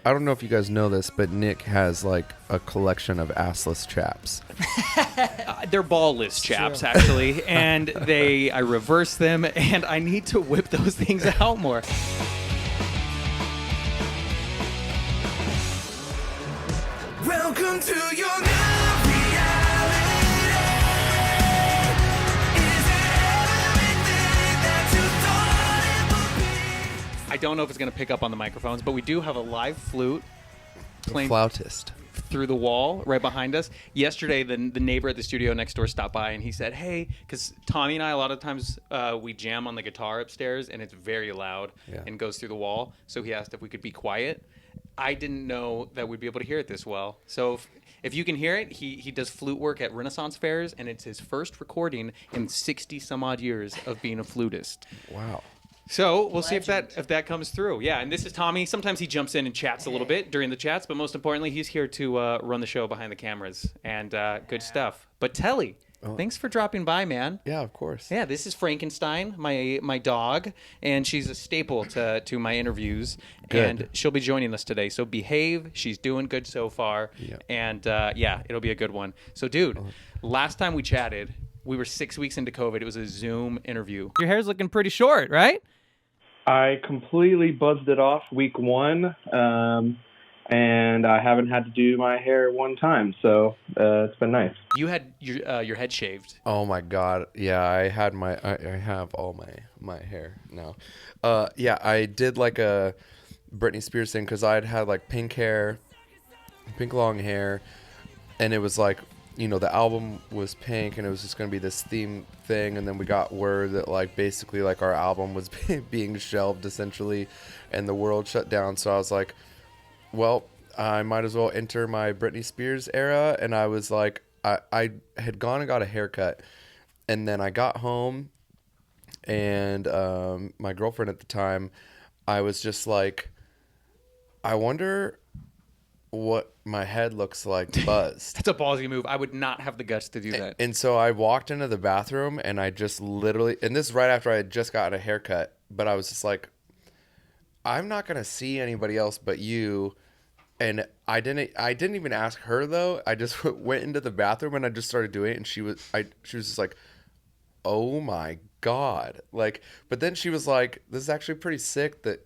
I don't know if you guys know this, but Nick has like a collection of assless chaps. They're ballless chaps, actually, and I reverse them, and I need to whip those things out more. Welcome to your new reality. Is it everything that you thought it would be? I don't know if it's going to pick up on the microphones, but we do have a live flute playing Flautist. through the wall right behind us. Yesterday, the neighbor at the studio next door stopped by, and he said, hey, because Tommy and I, a lot of times we jam on the guitar upstairs, and it's very loud and goes through the wall. So he asked if we could be quiet. I didn't know that we'd be able to hear it this well. So if you can hear it, he does flute work at Renaissance fairs, and it's his first recording in 60 some odd years of being a flutist. Wow. So we'll see if that comes through. Yeah, and this is Tommy. Sometimes he jumps in and chats a little bit during the chats, but most importantly, he's here to run the show behind the cameras, and good stuff. But Telle, thanks for dropping by, man. Yeah, of course. Yeah, this is Frankenstein, my dog, and she's a staple to my interviews. Good. And she'll be joining us today. So behave. She's doing good so far. Yeah. And it'll be a good one. So, dude, last time we chatted, we were 6 weeks into COVID. It was a Zoom interview. Your hair's looking pretty short, right? I completely buzzed it off week one, and I haven't had to do my hair one time, so it's been nice. You had your head shaved. Oh my God. Yeah, I have all my hair now. Yeah, I did like a Britney Spears thing because I'd had like pink long hair, and it was like, you know, the album was pink and it was just going to be this theme thing. And then we got word that like basically like our album was being shelved essentially and the world shut down. So I was like, well, I might as well enter my Britney Spears era. And I was like, I had gone and got a haircut, and then I got home, and my girlfriend at the time, I was just like, I wonder what my head looks like buzzed. That's a ballsy move. I would not have the guts to do that. And so I walked into the bathroom, and I just literally, and this is right after I had just gotten a haircut, but I was just like, I'm not going to see anybody else but you. And I didn't even ask her though. I just went into the bathroom and I just started doing it, and she was just like, oh my God. Like, but then she was like, this is actually pretty sick that,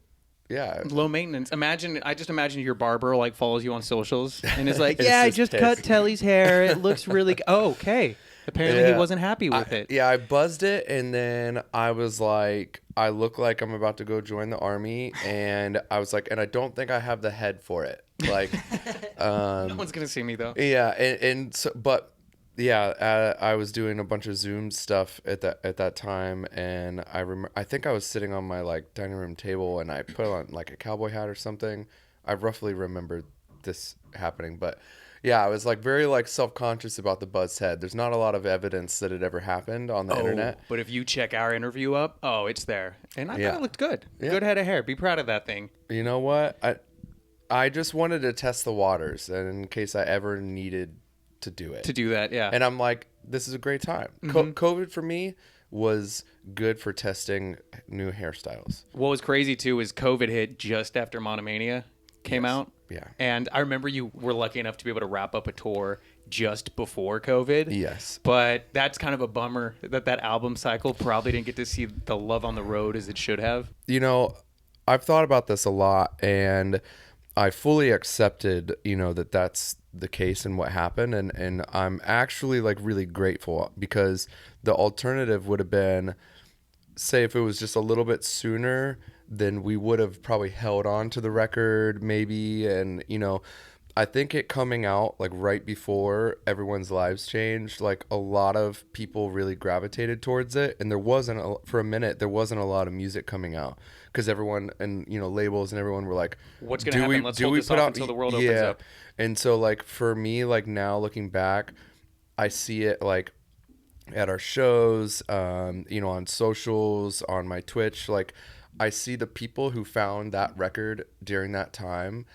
yeah. Low maintenance. I just imagine your barber like follows you on socials and is like, It's yeah, I just just pissed. cut Telly's hair. It looks really okay. Apparently he wasn't happy with it. Yeah, I buzzed it, and then I was like, I look like I'm about to go join the army, and I was like, and I don't think I have the head for it. Like, No one's gonna see me though. yeah, and so, but yeah, I was doing a bunch of Zoom stuff at that time, and I think I was sitting on my like dining room table, and I put on like a cowboy hat or something. I roughly remember this happening, but yeah, I was like very like self-conscious about the buzzed head. There's not a lot of evidence that it ever happened on the internet. But if you check our interview up, it's there. And I Yeah. thought it looked good. Yeah. Good head of hair. Be proud of that thing. You know what? I just wanted to test the waters, and in case I ever needed to do it. To do that, yeah. And I'm like, this is a great time. COVID for me was good for testing new hairstyles. What was crazy too is COVID hit just after Monomania came out. Yeah. And I remember you were lucky enough to be able to wrap up a tour just before COVID. Yes. But that's kind of a bummer that album cycle probably didn't get to see the love on the road as it should have. You know, I've thought about this a lot, and I fully accepted, you know, that that's the case and what happened. And I'm actually like really grateful, because the alternative would have been, say, if it was just a little bit sooner, then we would have probably held on to the record maybe. And, you know, I think it coming out like right before everyone's lives changed, like a lot of people really gravitated towards it. And for a minute, there wasn't a lot of music coming out, because everyone and, you know, labels and everyone were like, what's going to happen? Let's hold this off until the world opens up. And so like for me, like now looking back, I see it like at our shows, you know, on socials, on my Twitch, like I see the people who found that record during that time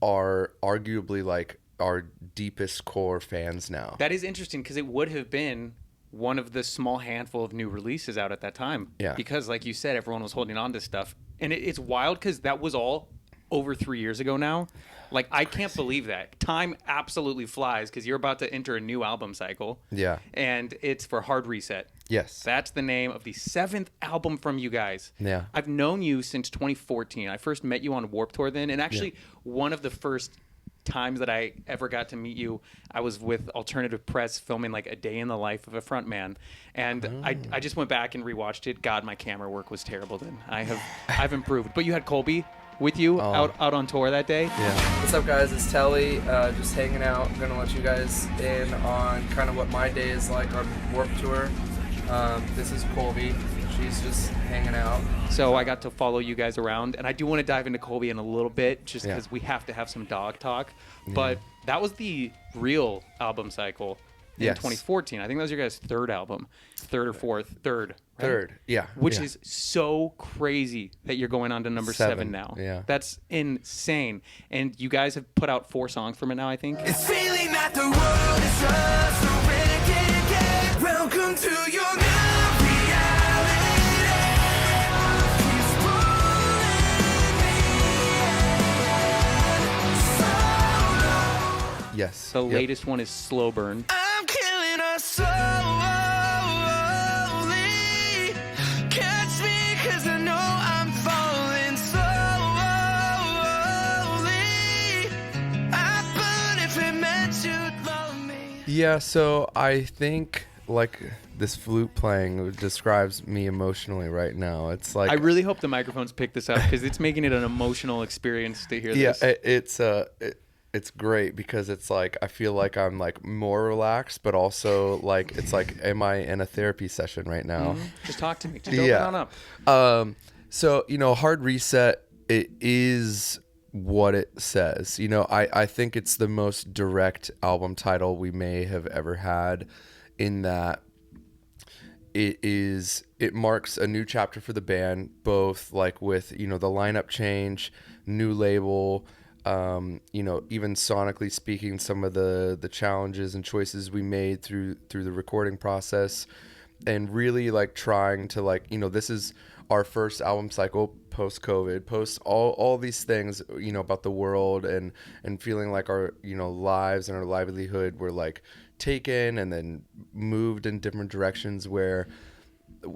are arguably like our deepest core fans now. That is interesting, because it would have been one of the small handful of new releases out at that time. Yeah. Because like you said, everyone was holding on to stuff. And it's wild because that was all over 3 years ago now. Like, I can't believe that. Time absolutely flies because you're about to enter a new album cycle. Yeah. And it's for Hard Reset. Yes. That's the name of the 7th album from you guys. Yeah. I've known you since 2014. I first met you on Warped Tour then. And actually, one of the first times that I ever got to meet you, I was with Alternative Press filming like a day in the life of a frontman, and I just went back and rewatched it. God, my camera work was terrible then. I've improved. But you had Colby with you out on tour that day. Yeah. What's up, guys? It's Telle, just hanging out. I'm gonna let you guys in on kind of what my day is like on Warped Tour. This is Colby. She's just hanging out. So I got to follow you guys around, and I do want to dive into Colby in a little bit, just because we have to have some dog talk. But that was the real album cycle in 2014. I think that was your guys' third album, third or fourth, third. Right? Third, yeah. Which is so crazy that you're going on to number 7 now. Yeah. That's insane. And you guys have put out 4 songs from it now, I think. It's feeling that the world is just a wicked game. Welcome to your new reality. Yes. The latest one is Slow Burn. I'm killing us slowly. Catch me 'cause I know I'm falling slowly. I burn if it meant you'd love me. Yeah, so I think like this flute playing describes me emotionally right now. It's like I really hope the microphones pick this up because it's making it an emotional experience to hear yeah, this. it's great because it's like I feel like I'm like more relaxed, but also like it's like, am I in a therapy session right now? Just talk to me. Just open on up. So Hard Reset, it is what it says. I think it's the most direct album title we may have ever had, in that it marks a new chapter for the band, both like with the lineup change, new label, even sonically speaking, some of the challenges and choices we made through the recording process, and really like trying to like this is our first album cycle post-COVID, post all these things about the world, and feeling like our lives and our livelihood were like taken and then moved in different directions where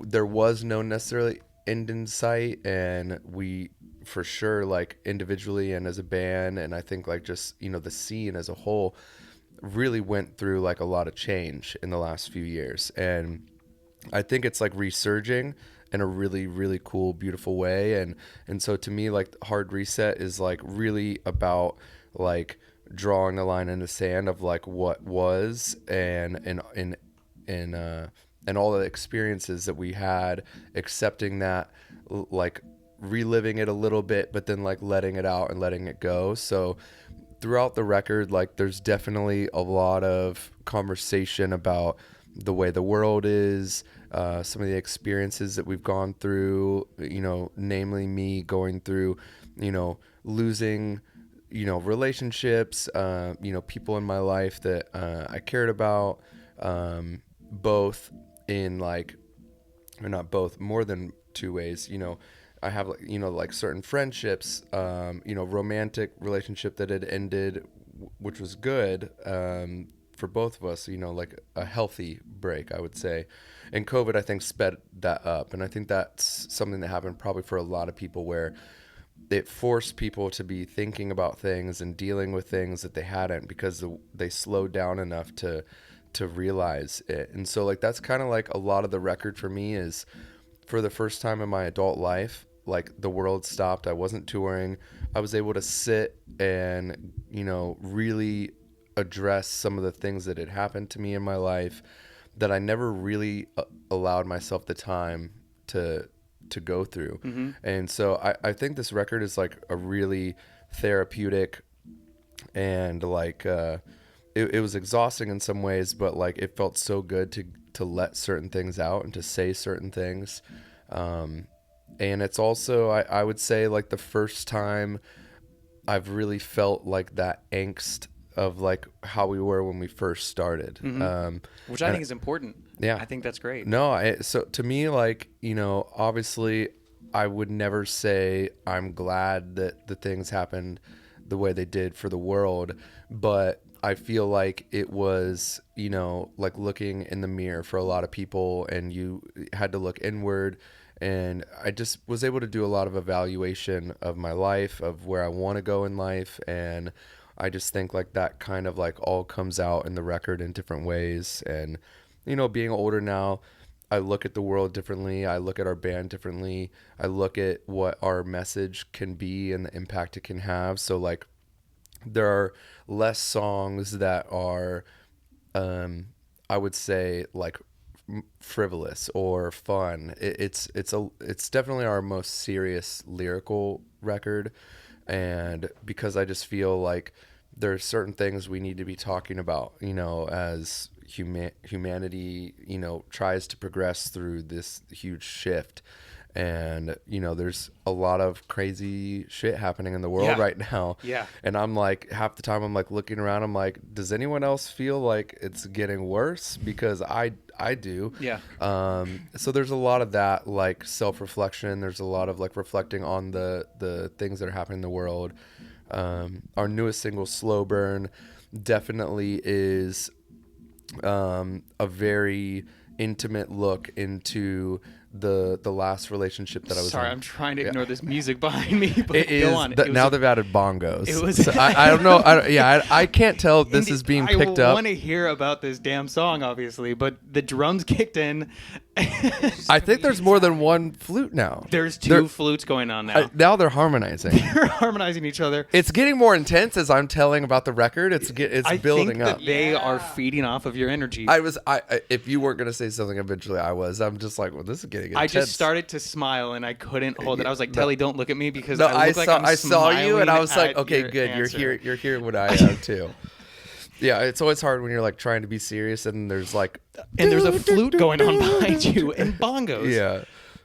there was no necessarily end in sight, and we for sure like individually and as a band, and I think like just the scene as a whole really went through like a lot of change in the last few years, and I think it's like resurging in a really, really cool, beautiful way. And so to me, like Hard Reset is like really about like drawing the line in the sand of like what was and all the experiences that we had, accepting that, like reliving it a little bit, but then like letting it out and letting it go. So throughout the record, like there's definitely a lot of conversation about the way the world is, some of the experiences that we've gone through, namely me going through, losing, relationships, people in my life that I cared about, both in like, or not both, more than two ways. I have like certain friendships, romantic relationship that had ended, which was good, for both of us, like a healthy break, I would say. And COVID, I think, sped that up. And I think that's something that happened probably for a lot of people, where it forced people to be thinking about things and dealing with things that they hadn't, because they slowed down enough to realize it. And so like that's kind of like a lot of the record for me is, for the first time in my adult life, like the world stopped. I wasn't touring. I was able to sit and really address some of the things that had happened to me in my life that I never really allowed myself the time to go through. Mm-hmm. And so I think this record is like a really therapeutic, and like it was exhausting in some ways, but like it felt so good to let certain things out and to say certain things. And it's also, I would say, like the first time I've really felt like that angst of like how we were when we first started. Mm-hmm. Which I think is important. Yeah. I think that's great. No, so to me, like, obviously I would never say I'm glad that the things happened the way they did for the world, but I feel like it was, you know, like looking in the mirror for a lot of people, and you had to look inward. And I just was able to do a lot of evaluation of my life, of where I want to go in life. And I just think like that kind of like all comes out in the record in different ways. And, you know, being older now, I look at the world differently. I look at our band differently. I look at what our message can be and the impact it can have. So like there are less songs that are, I would say like frivolous or fun. It's definitely our most serious lyrical record. And because I just feel like there's certain things we need to be talking about, you know, as humanity, you know, tries to progress through this huge shift. And, you know, there's a lot of crazy shit happening in the world right now. Yeah. And I'm like, half the time I'm like looking around, I'm like, does anyone else feel like it's getting worse? Because I do. Yeah. So there's a lot of that, like self-reflection. There's a lot of like reflecting on the things that are happening in the world. Our newest single, Slow Burn, definitely is a very intimate look into the last relationship that I was Sorry, in. I'm trying to ignore this music behind me, but It go is on. now they've added bongos. It was. So I don't know. I can't tell if this is being picked I up. want to hear about this damn song, obviously, but the drums kicked in. I think there's more than one flute now. There's two flutes going on now. Now they're harmonizing. They're harmonizing each other. It's getting more intense as I'm telling about the record. It's I building think up. that they are feeding off of your energy. I if you weren't gonna say something eventually, I'm just like, well, this is getting intense. I just started to smile and I couldn't hold it. I was like, Telly, don't look at me because No, I look like I saw you and I was smiling like, at okay, your good. answer. You're here when I am too. Yeah, it's always hard when you're like trying to be serious and there's like And there's a flute going on behind you and bongos. Yeah.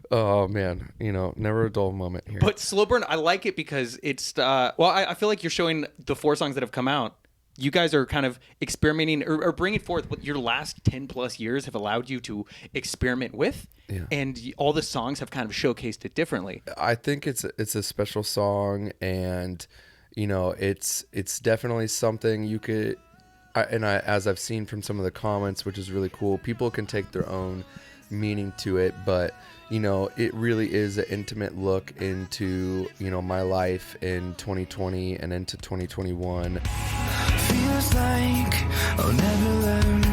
Oh man, you know, never a dull moment here. But Slow Burn, I like it because it's I feel like you're showing the 4 songs that have come out. You guys are kind of experimenting or bringing forth what your last 10 plus years have allowed you to experiment with. Yeah. And all the songs have kind of showcased it differently. I think it's a special song, and you know, it's definitely something you could. As I've seen from some of the comments, which is really cool, people can take their own meaning to it, but you know, it really is an intimate look into, you know, my life in 2020 and into 2021. Feels like I'll never learn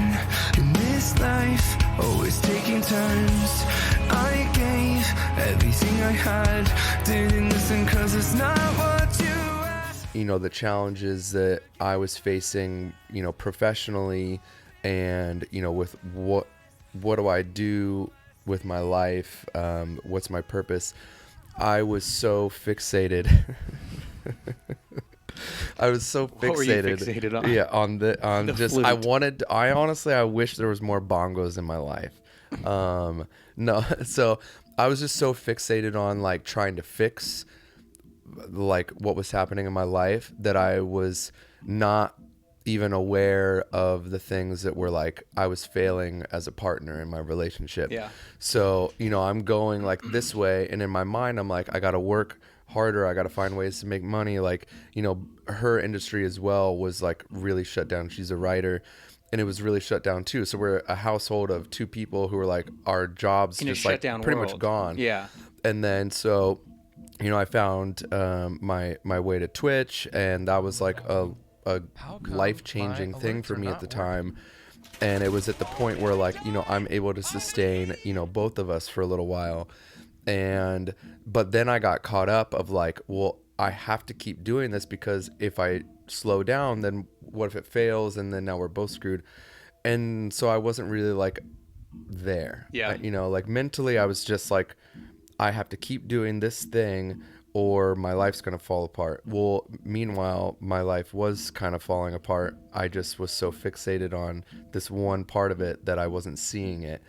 in this life, always taking turns. I gave everything I had, didn't listen 'cause it's not what you asked. You know, the challenges that I was facing, you know, professionally, and you know, with what do I do with my life, what's my purpose. I was so fixated. I was so fixated. What were you fixated on? Yeah, on the just flute. I honestly wish there was more bongos in my life. No, so I was just so fixated on like trying to fix like what was happening in my life that I was not even aware of the things that were like I was failing as a partner in my relationship. Yeah. So, you know, I'm going like this way, and in my mind I'm like, I got to work harder, I got to find ways to make money. Like, you know, her industry as well was like really shut down. She's a writer, and it was really shut down too. So we're a household of 2 people who are like, our jobs In a just like shut down pretty world. much gone. Yeah. And then so, you know, I found my way to Twitch, and that was like a life-changing thing for me at the time. And it was at the point where like, you know, I'm able to sustain, you know, both of us for a little while. But then I got caught up of like, well, I have to keep doing this, because if I slow down, then what if it fails, and then now we're both screwed. And so I wasn't really like there. Yeah. You know, like mentally I was just like, I have to keep doing this thing or my life's going to fall apart. Well, meanwhile, my life was kind of falling apart. I just was so fixated on this one part of it that I wasn't seeing it.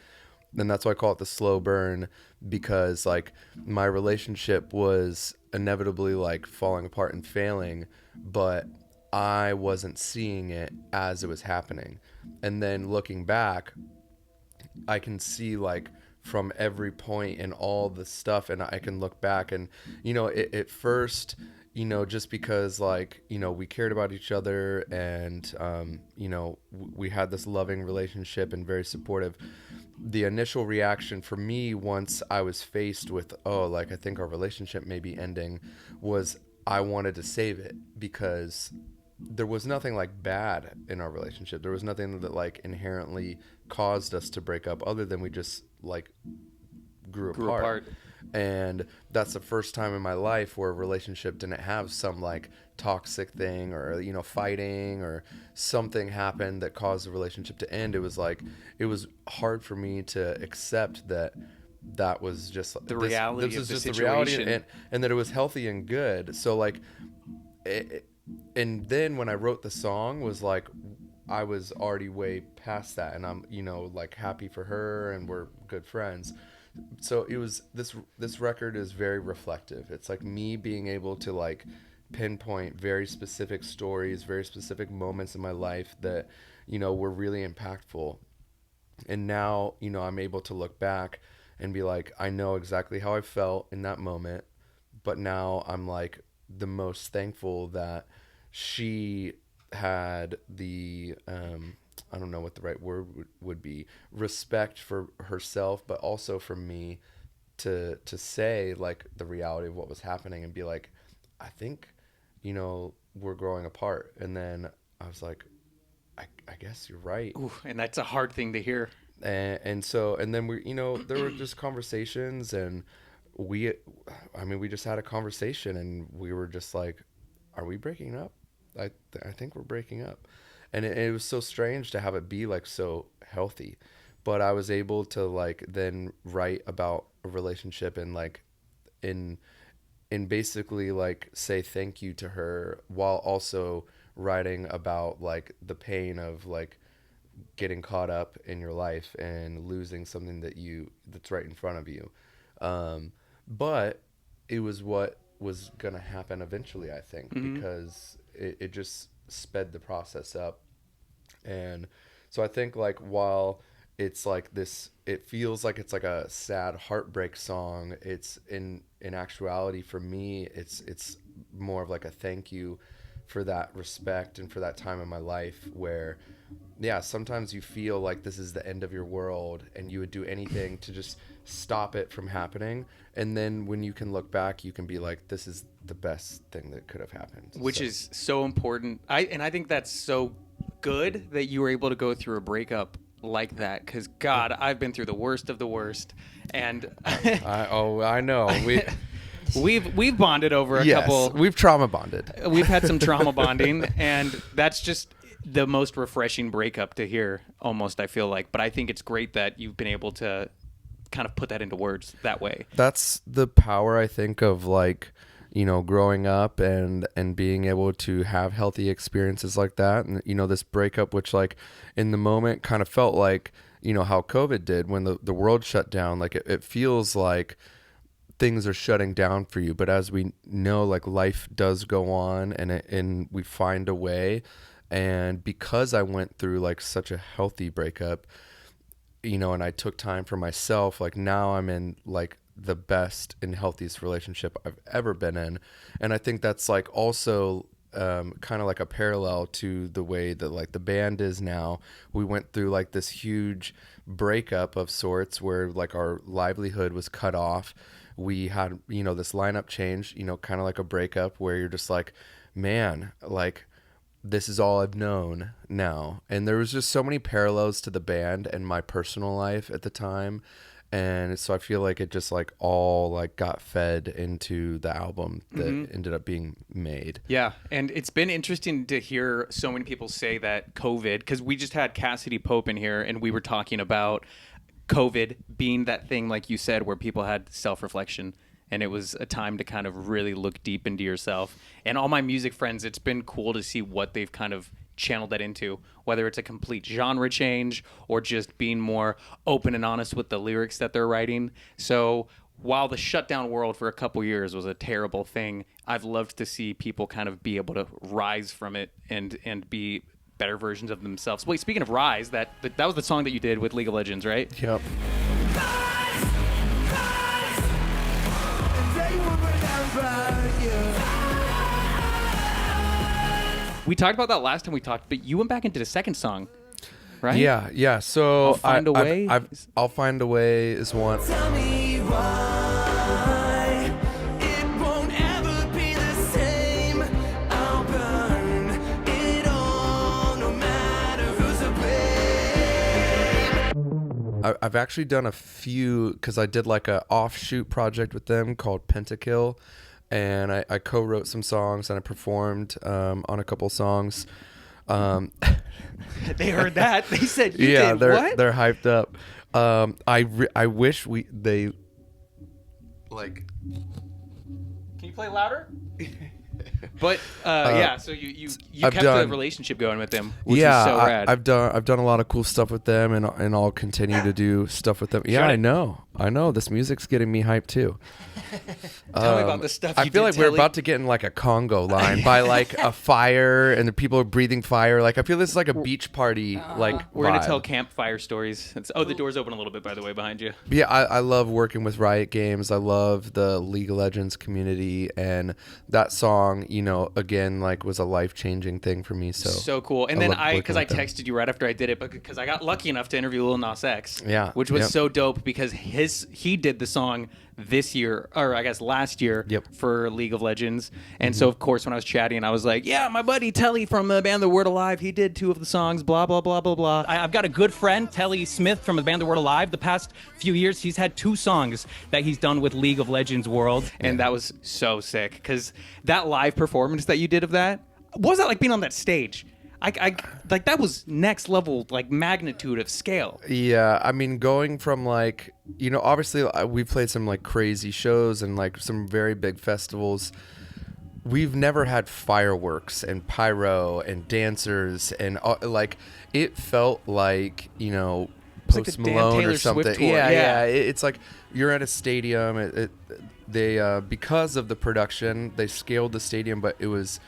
And that's why I call it the slow burn, because like my relationship was inevitably like falling apart and failing, but I wasn't seeing it as it was happening. And then looking back, I can see like from every point and all the stuff, and I can look back and, you know, at first, you know, just because, like, you know, we cared about each other and, you know, we had this loving relationship and very supportive. The initial reaction for me once I was faced with, oh, like, I think our relationship may be ending, was I wanted to save it, because there was nothing like bad in our relationship. There was nothing that like inherently caused us to break up, other than we just like grew apart. And that's the first time in my life where a relationship didn't have some like toxic thing, or, you know, fighting or something happened that caused the relationship to end. It was like, it was hard for me to accept that was just the reality this of was the just situation. the reality, and that it was healthy and good. So like and then when I wrote the song, was like, I was already way past that, and I'm, you know, like happy for her and we're good friends. So it was, this record is very reflective. It's like me being able to like pinpoint very specific stories, very specific moments in my life that, you know, were really impactful. And now, you know, I'm able to look back and be like, I know exactly how I felt in that moment, but now I'm like the most thankful that she had the I don't know what the right word would be, respect for herself, but also for me to say like the reality of what was happening, and be like, I think, you know, we're growing apart. And then I was like, I guess you're right. Ooh, and that's a hard thing to hear. And so, and then we, you know, there were just conversations, and we just had a conversation, and we were just like, are we breaking up? I think we're breaking up. And it was so strange to have it be like so healthy, but I was able to like then write about a relationship, and like in basically like say thank you to her, while also writing about like the pain of like getting caught up in your life and losing something that's right in front of you. But it was what was going to happen eventually, I think, because it just sped the process up. And so I think like, while it's like this, it feels like it's like a sad heartbreak song, it's in actuality for me, it's more of like a thank you for that respect and for that time in my life where, yeah, sometimes you feel like this is the end of your world and you would do anything to just stop it from happening. And then when you can look back, you can be like, this is the best thing that could have happened. Which is so important. I think that's so good that you were able to go through a breakup like that, because God, I've been through the worst of the worst. And I know. We've bonded over a couple. We've trauma bonded. We've had some trauma bonding, and that's just the most refreshing breakup to hear, almost, I feel like. But I think it's great that you've been able to kind of put that into words that way. That's the power, I think, of like, you know, growing up and being able to have healthy experiences like that. And, you know, this breakup, which like in the moment kind of felt like, you know, how COVID did when the world shut down, like it feels like things are shutting down for you. But as we know, like life does go on, and we find a way. And because I went through like such a healthy breakup, you know, and I took time for myself, like now I'm in like the best and healthiest relationship I've ever been in. And I think that's like also kind of like a parallel to the way that like the band is now. We went through like this huge breakup of sorts where like our livelihood was cut off. We had, you know, this lineup change, you know, kind of like a breakup where you're just like, man, like this is all I've known now. And there was just so many parallels to the band and my personal life at the time. And so I feel like it just like all like got fed into the album that ended up being made. Yeah. And it's been interesting to hear so many people say that COVID, because we just had Cassidy Pope in here and we were talking about COVID being that thing, like you said, where people had self-reflection, and it was a time to kind of really look deep into yourself. And all my music friends, it's been cool to see what they've kind of channeled that into, whether it's a complete genre change or just being more open and honest with the lyrics that they're writing. So while the shutdown world for a couple years was a terrible thing, I've loved to see people kind of be able to rise from it and be better versions of themselves. Wait, speaking of rise, that was the song that you did with League of Legends, right? Yep. about you. We talked about that last time we talked, but you went back into the second song, right? Yeah. So I'll Find a Way? I'll Find a Way is one. Tell me why it won't ever be the same. I'll burn it all, no matter who's to blame. I've actually done a few because I did like a offshoot project with them called Pentakill, and I co-wrote some songs and I performed on a couple songs. They heard that. They said, you Yeah, did they're what? they're hyped up. I wish they like. Can you play louder? But yeah, so you I've kept done- the relationship going with them, which Yeah, is so rad. I've done a lot of cool stuff with them, and I'll continue to do stuff with them. Yeah, Shut I it. know. This music's getting me hyped too. Tell me about the stuff I you feel did, like we're Telly. about to get in like a Congo line by like a fire, and the people are breathing fire. Like I feel this is like a beach party. Like We're gonna vibe. tell campfire stories. The door's open a little bit, by the way, behind you. Yeah, I love working with Riot Games. I love the League of Legends community, and that song, again, like was a life-changing thing for me. So cool. And then love I working with them. texted you right after I did it, because I got lucky enough to interview Lil Nas X. Yeah, which was yep. so dope because he did the song this year, or I guess last year, Yep. for League of Legends. And so of course when I was chatting, I was like, yeah, my buddy Telly from the band The Word Alive, he did 2 of the songs, blah blah blah blah blah. I've got a good friend, Telle Smith from the band The Word Alive. The past few years, he's had 2 songs that he's done with League of Legends World. And that was so sick because that live performance that you did of that, what was that like being on that stage? I like that was next level, like magnitude of scale. Yeah, I mean, going from like, obviously we played some like crazy shows and like some very big festivals. We've never had fireworks and pyro and dancers and like it felt like, like Post the damn Malone Taylor or something. Swift tour. Yeah. Yeah. It's like you're at a stadium. They because of the production, they scaled the stadium, but it was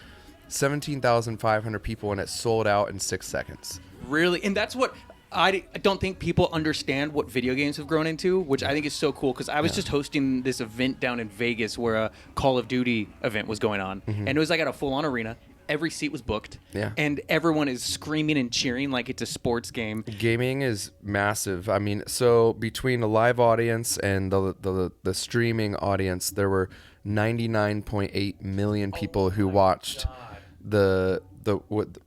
17,500 people and it sold out in 6 seconds. Really? And that's what I don't think people understand what video games have grown into, which I think is so cool because I was just hosting this event down in Vegas where a Call of Duty event was going on. And it was like at a full-on arena. Every seat was booked. Yeah. And everyone is screaming and cheering like it's a sports game. Gaming is massive. I mean, so between the live audience and the streaming audience, there were 99.8 million people who watched the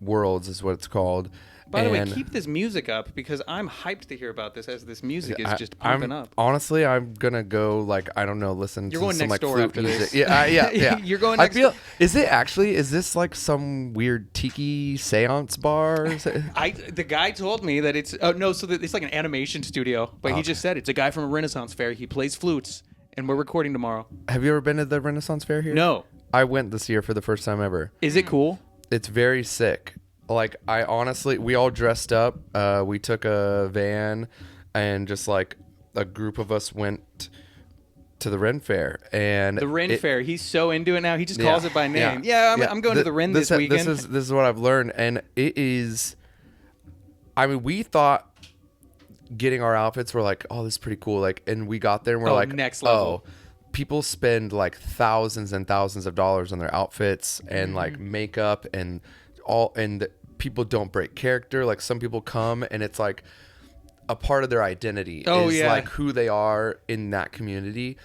Worlds is what it's called. By the way, And keep this music up because I'm hyped to hear about this as this music is just pumping up. Honestly, I'm gonna go like I don't know, listen You're to going some next like door flute after music. this. Yeah. You're going I next feel. door. Is this like some weird tiki seance bar? The guy told me that it's it's like an animation studio, but he just said it's a guy from a Renaissance fair. He plays flutes, and we're recording tomorrow. Have you ever been to the Renaissance Fair here? No, I went this year for the first time ever. is it cool? It's very sick. Like I honestly, we all dressed up. We took a van, and just like a group of us went to the Ren Fair. And The Ren Fair. He's so into it now. He just calls it by name. Yeah, I'm going to the Ren this weekend. This is what I've learned, and it is. I mean, we thought getting our outfits were like, oh, this is pretty cool. Like, and we got there and we're like, next level. Oh, people spend like thousands and thousands of dollars on their outfits and like makeup and all, and people don't break character. Like some people come and it's like a part of their identity is like who they are in that community.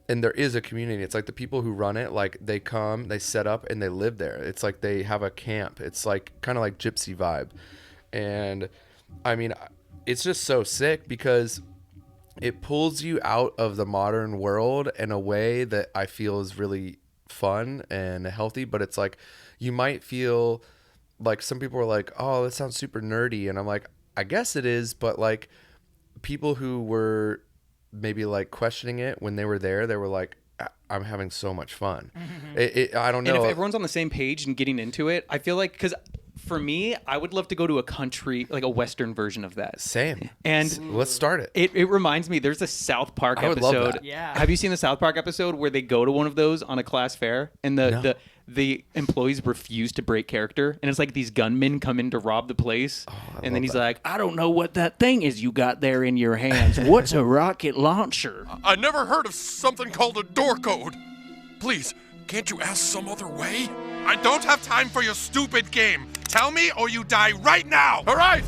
And there is a community. It's like the people who run it, like they come, they set up and they live there. It's like they have a camp. It's like kind of like gypsy vibe. And I mean, it's just so sick because it pulls you out of the modern world in a way that I feel is really fun and healthy. But it's like, you might feel like some people are like, oh, that sounds super nerdy. And I'm like, I guess it is. But like people who were maybe like questioning it when they were there, they were like, I'm having so much fun. I don't know. And if everyone's on the same page and getting into it, I feel like, because for me, I would love to go to a country, like a Western version of that. Same. And let's start it. It reminds me, there's a South Park I would love episode. that. Yeah. Have you seen the South Park episode where they go to one of those on a class fair and the employees refuse to break character? And it's like these gunmen come in to rob the place. And then he's like, I don't know what that thing is you got there in your hands. What's a rocket launcher? I never heard of something called a door code. Please, Can't you ask some other way? I don't have time for your stupid game. Tell me or you die right now. All right.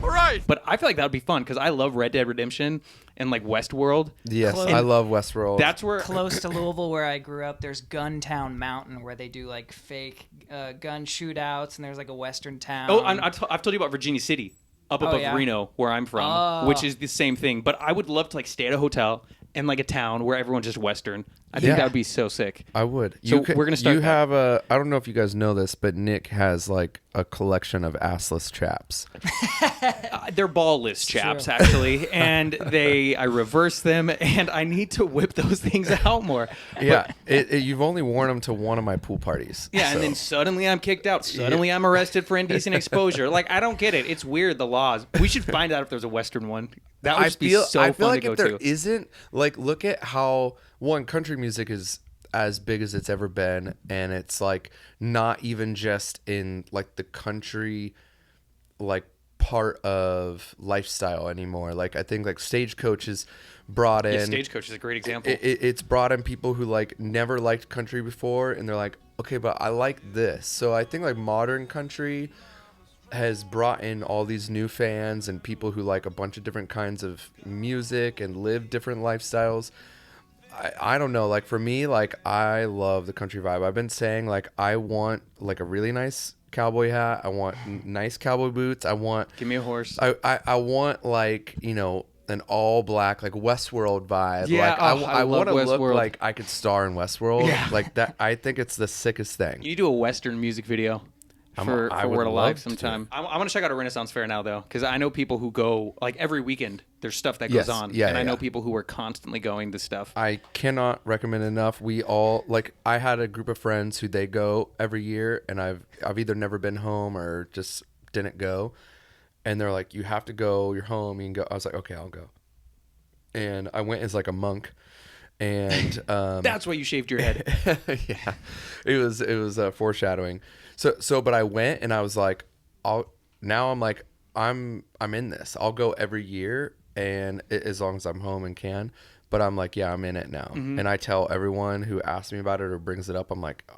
But I feel like that would be fun because I love Red Dead Redemption and like Westworld. Yes, Close. I love Westworld. That's where Close to Louisville, where I grew up, there's Guntown Mountain, where they do like fake gun shootouts, and there's like a western town. Oh, I've told you about Virginia City, up above yeah? Reno, where I'm from, which is the same thing. But I would love to like stay at a hotel in like a town where everyone's just Western. I think that would be so sick. I would. So we're gonna start. You have a. I don't know if you guys know this, but Nick has like a collection of assless chaps. They're ballless chaps, actually, and I reverse them, and I need to whip those things out more. Yeah, you've only worn them to one of my pool parties. Yeah, so. and then suddenly I'm kicked out. Suddenly I'm arrested for indecent exposure. Like, I don't get it. It's weird, the laws. We should find out if there's a Western one. That would just be so I feel fun like to go if there to. isn't, like, look at how country music is as big as it's ever been, and it's like not even just in like the country like part of lifestyle anymore. Like I think like Stagecoach is brought in. Yeah, Stagecoach is a great example. It's brought in people who like never liked country before, and they're like, okay, but I like this. So I think like modern country has brought in all these new fans and people who like a bunch of different kinds of music and live different lifestyles. I don't know, like for me, like I love the country vibe. I've been saying like I want like a really nice cowboy hat. I want nice cowboy boots. I want Give me a horse. I want like, you know, an all black like Westworld vibe. Yeah, like I I want to love look Westworld. like I could star in Westworld. Yeah. Like that. I think it's the sickest thing. You need to do a Western music video for I would Word love Alive to. sometime. I want to check out a Renaissance Fair now, though, because I know people who go, like, every weekend. There's stuff that goes Yes. on. Yeah, and I know yeah. people who are constantly going to stuff. I cannot recommend enough. We all like I had a group of friends who they go every year, and I've either never been home or just didn't go. And they're like, you have to go, you're home, you can go. I was like, okay, I'll go. And I went as like a monk. And That's why you shaved your head. yeah, it was foreshadowing. So but I went and I was like, I'm in this. I'll go every year, and as long as I'm home and can. But I'm like, yeah, I'm in it now. Mm-hmm. And I tell everyone who asks me about it or brings it up, I'm like,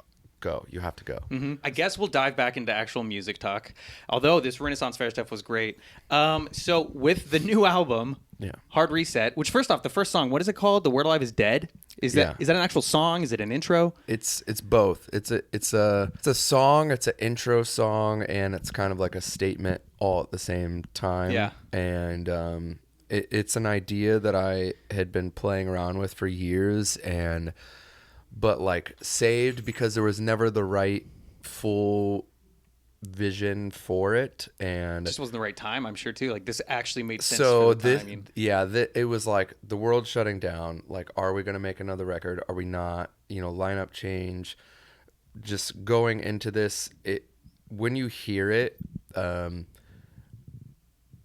go. You have to go. Mm-hmm. I guess we'll dive back into actual music talk. Although this Renaissance Fair stuff was great. So with the new album, Yeah. Hard Reset, which first off, the first song, what is it called? The Word Alive is Dead? Is that an actual song? Is it an intro? It's both. It's a song. It's an intro song, and it's kind of like a statement all at the same time. Yeah. And it's an idea that I had been playing around with for years, but like saved because there was never the right full vision for it, and It just wasn't the right time, I'm sure, too. Like, this actually made sense so for the this timing. it was like the world shutting down. Like, are we going to make another record? Are we not? You know, lineup change. Just going into this, when you hear it,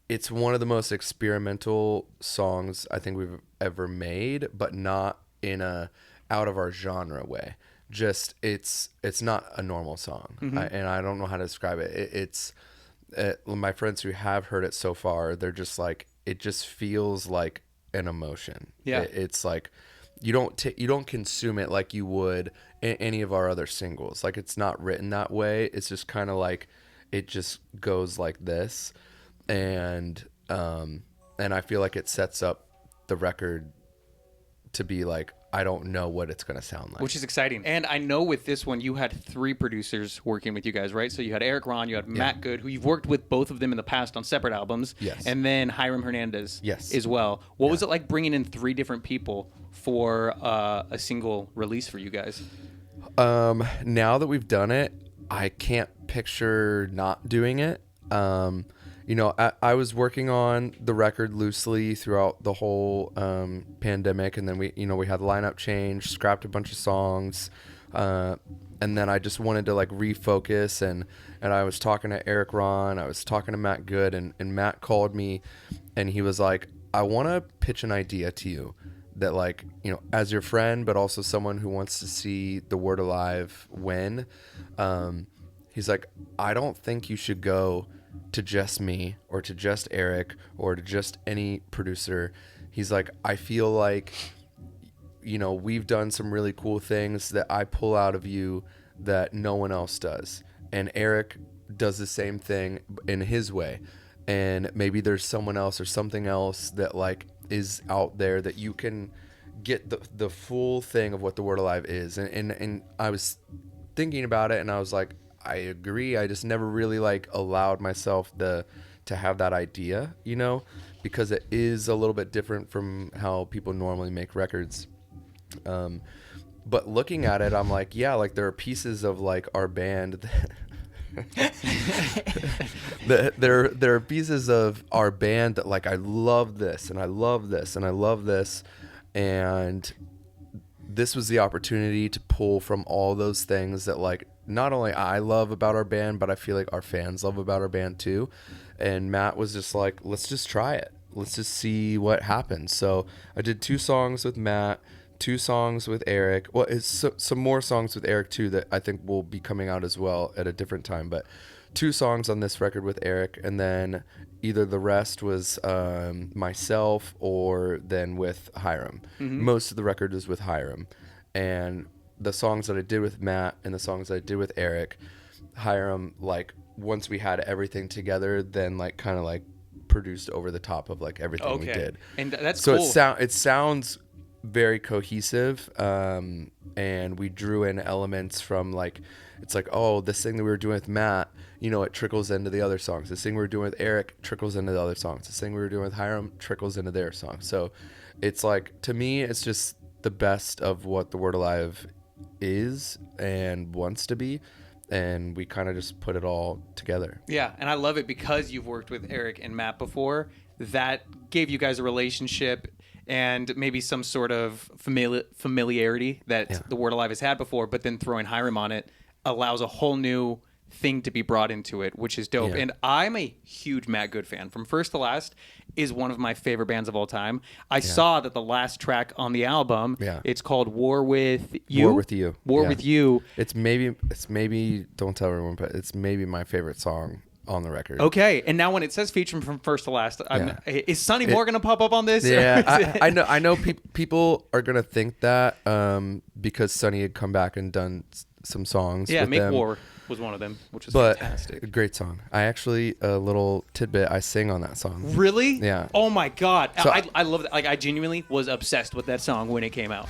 it's one of the most experimental songs I think we've ever made, but not in a out of our genre way. Just it's not a normal song. Mm-hmm. And I don't know how to describe it. It's my friends who have heard it so far, they're just like, it just feels like an emotion. Yeah. It's like you don't consume it like you would any of our other singles. Like, it's not written that way. It's just kind of like it just goes like this, and I feel like it sets up the record to be like, I don't know what it's going to sound like. Which is exciting. And I know with this one, you had 3 producers working with you guys, right? So you had Eric Ron, you had Matt Good, who you've worked with both of them in the past on separate albums. Yes. And then Hiram Hernandez as well. What was it like bringing in 3 different people for a single release for you guys? Now that we've done it, I can't picture not doing it. You know, I was working on the record loosely throughout the whole pandemic, and then we had the lineup change, scrapped a bunch of songs, and then I just wanted to like refocus, and I was talking to Eric Ron, I was talking to Matt Good, and Matt called me, and he was like, I want to pitch an idea to you that, like, you know, as your friend, but also someone who wants to see the Word Alive win. He's like, I don't think you should go to just me or to just Eric or to just any producer. He's like, I feel like you know, we've done some really cool things that I pull out of you that no one else does. And Eric does the same thing in his way. And maybe there's someone else or something else that like is out there that you can get the full thing of what the Word Alive is. And I was thinking about it and I was like, I agree. I just never really like allowed myself to have that idea, you know, because it is a little bit different from how people normally make records. But looking at it, I'm like, yeah, like there are pieces of like our band there are pieces of our band that like I love this and I love this and I love this, and this was the opportunity to pull from all those things that like not only I love about our band, but I feel like our fans love about our band too. And Matt was just like, let's just try it. Let's just see what happens. So I did 2 songs with Matt, 2 songs with Eric. Well, it's some more songs with Eric too that I think will be coming out as well at a different time. But 2 songs on this record with Eric, and then either the rest was myself or then with Hiram. Mm-hmm. Most of the record is with Hiram. And the songs that I did with Matt and the songs that I did with Eric, Hiram, like once we had everything together, then like kind of like produced over the top of like everything we did. And that's so cool. It sounds very cohesive, and we drew in elements from like, it's like, oh, this thing that we were doing with Matt, you know, it trickles into the other songs. This thing we were doing with Eric trickles into the other songs. This thing we were doing with Hiram trickles into their songs. So it's like, to me, it's just the best of what the Word Alive is and wants to be, and we kind of just put it all together. Yeah, and I love it because you've worked with Eric and Matt before. That gave you guys a relationship and maybe some sort of familiarity that the Word Alive has had before, but then throwing Hiram on it allows a whole new thing to be brought into it, which is dope. And I'm a huge Matt Good fan. From First to Last is one of my favorite bands of all time. I saw that the last track on the album, it's called War With You. War With You. War With You. It's maybe, don't tell everyone, but it's maybe my favorite song on the record. Okay, and now when it says featuring from First to Last, is Sonny Moore gonna pop up on this? Yeah, I know. I know people are gonna think that because Sonny had come back and done some songs. Yeah, with Make them. War was one of them, which was but fantastic. A great song. I actually, a little tidbit, I sing on that song. Really? Yeah. Oh my God, So, I love that. Like I genuinely was obsessed with that song when it came out.